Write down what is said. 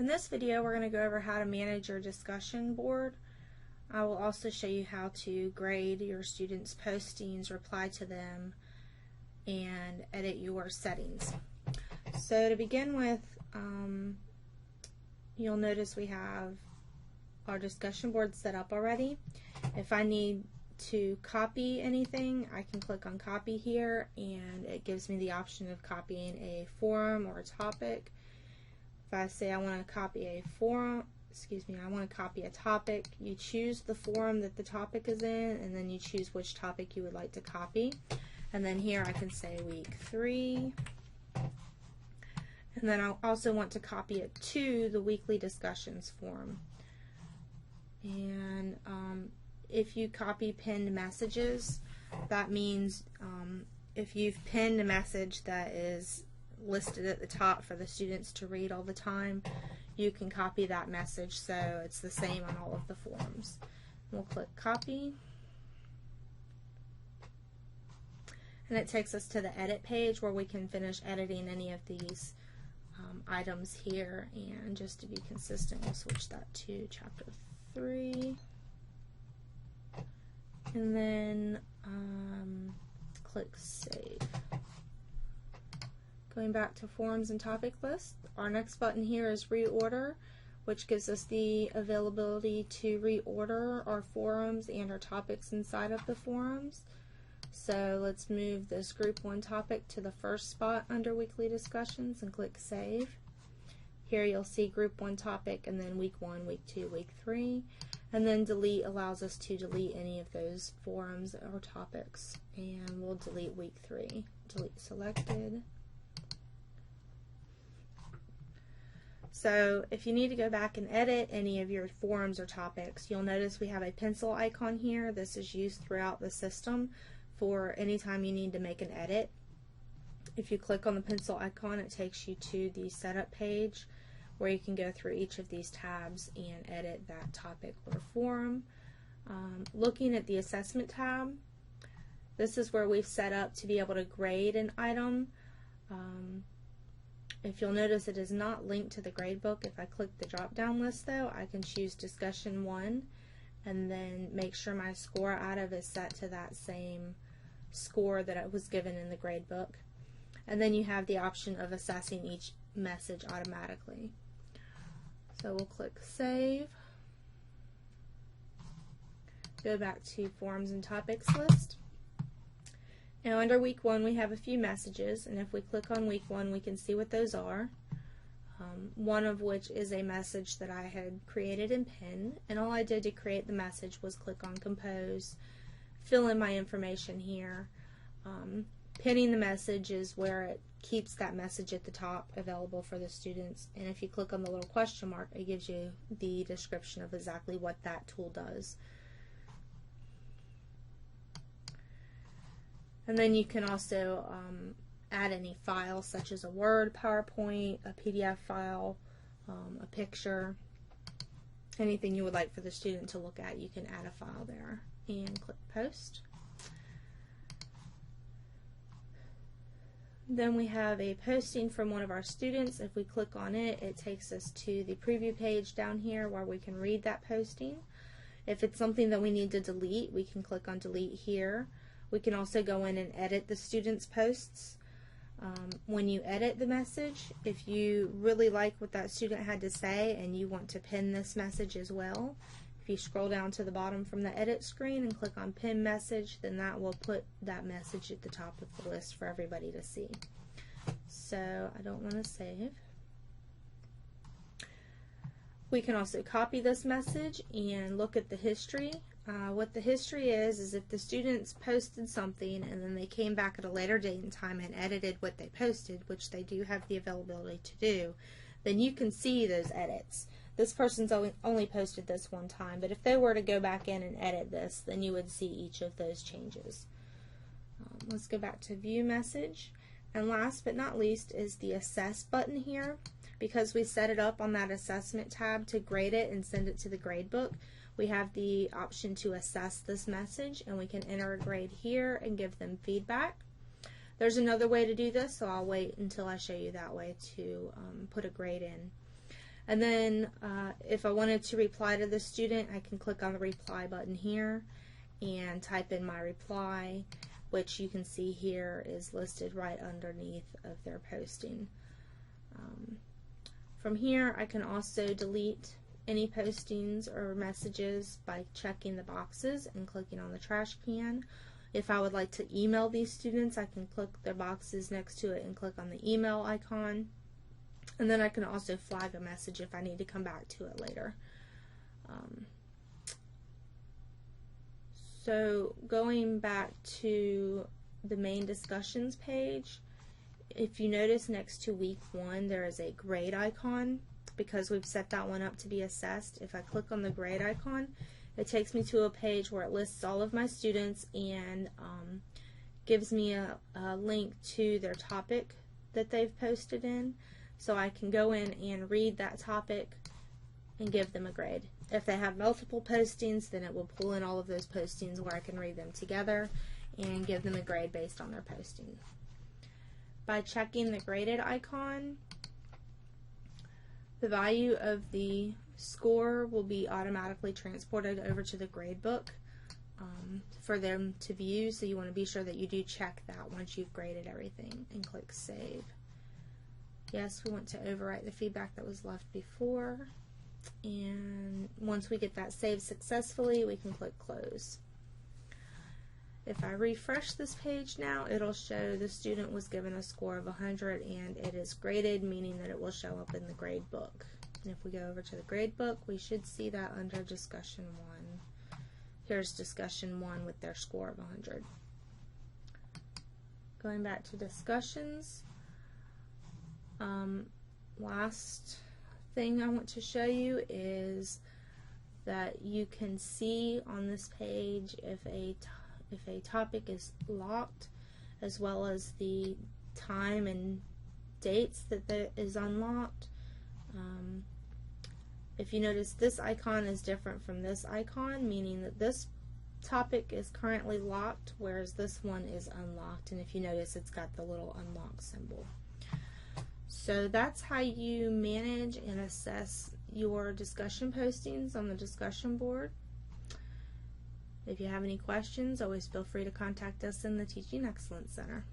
In this video, we're going to go over how to manage your discussion board. I will also show you how to grade your students' postings, reply to them, and edit your settings. So to begin with, you'll notice we have our discussion board set up already. If I need to copy anything, I can click on copy here, and it gives me the option of copying a forum or a topic. If I say I want to copy a topic, you choose the forum that the topic is in, and then you choose which topic you would like to copy. And then here I can say week 3. And then I also want to copy it to the weekly discussions forum. And if you copy pinned messages, that means if you've pinned a message that is listed at the top for the students to read all the time, you can copy that message so it's the same on all of the forums. We'll click copy, and it takes us to the edit page where we can finish editing any of these items here. And just to be consistent, we'll switch that to chapter 3, and then click save. Going back to forums and topic list, our next button here is reorder, which gives us the availability to reorder our forums and our topics inside of the forums. So let's move this group 1 topic to the first spot under weekly discussions and click save. Here you'll see group 1 topic, and then week 1, week 2, week 3. And then delete allows us to delete any of those forums or topics. And we'll delete week 3. Delete selected. So if you need to go back and edit any of your forums or topics, you'll notice we have a pencil icon here. This is used throughout the system for any time you need to make an edit. If you click on the pencil icon, it takes you to the setup page where you can go through each of these tabs and edit that topic or forum. Looking at the assessment tab, this is where we've set up to be able to grade an item. If you'll notice, it is not linked to the gradebook. If I click the drop down list though, I can choose discussion 1 and then make sure my score out of is set to that same score that it was given in the gradebook. And then you have the option of assessing each message automatically. So we'll click save. Go back to forums and topics list. Now under week 1 we have a few messages, and if we click on week 1 we can see what those are. One of which is a message that I had created and pinned, and all I did to create the message was click on compose, fill in my information here. Pinning the message is where it keeps that message at the top available for the students, and if you click on the little question mark, it gives you the description of exactly what that tool does. And then you can also add any files such as a Word, PowerPoint, a PDF file, a picture, anything you would like for the student to look at. You can add a file there and click post. Then we have a posting from one of our students. If we click on it, it takes us to the preview page down here where we can read that posting. If it's something that we need to delete, we can click on delete here. We can also go in and edit the students' posts. When you edit the message, if you really like what that student had to say and you want to pin this message as well, if you scroll down to the bottom from the edit screen and click on pin message, then that will put that message at the top of the list for everybody to see. So I don't want to save. We can also copy this message and look at the history. What the history is if the students posted something and then they came back at a later date and time and edited what they posted, which they do have the availability to do, then you can see those edits. This person's only posted this one time, but if they were to go back in and edit this, then you would see each of those changes. Let's go back to view message. And last but not least is the assess button here. Because we set it up on that assessment tab to grade it and send it to the gradebook, we have the option to assess this message, and we can enter a grade here and give them feedback. There's another way to do this, so I'll wait until I show you that way to put a grade in. And then if I wanted to reply to the student, I can click on the reply button here and type in my reply, which you can see here is listed right underneath of their posting. From here, I can also delete any postings or messages by checking the boxes and clicking on the trash can. If I would like to email these students, I can click their boxes next to it and click on the email icon. And then I can also flag a message if I need to come back to it later. So going back to the main discussions page, if you notice next to week 1 there is a grade icon because we've set that one up to be assessed. If I click on the grade icon, it takes me to a page where it lists all of my students and gives me a link to their topic that they've posted in. So I can go in and read that topic and give them a grade. If they have multiple postings, then it will pull in all of those postings where I can read them together and give them a grade based on their posting. By checking the graded icon, the value of the score will be automatically transported over to the grade book for them to view. So you want to be sure that you do check that once you've graded everything and click Save. Yes, we want to overwrite the feedback that was left before, and once we get that saved successfully, we can click Close. If I refresh this page now, it'll show the student was given a score of 100 and it is graded, meaning that it will show up in the grade book. And if we go over to the grade book, we should see that under Discussion 1. Here's Discussion 1 with their score of 100. Going back to discussions, last thing I want to show you is that you can see on this page if a topic is locked, as well as the time and dates that is unlocked. If you notice, this icon is different from this icon, meaning that this topic is currently locked, whereas this one is unlocked. And if you notice, it's got the little unlock symbol. So that's how you manage and assess your discussion postings on the discussion board. If you have any questions, always feel free to contact us in the Teaching Excellence Center.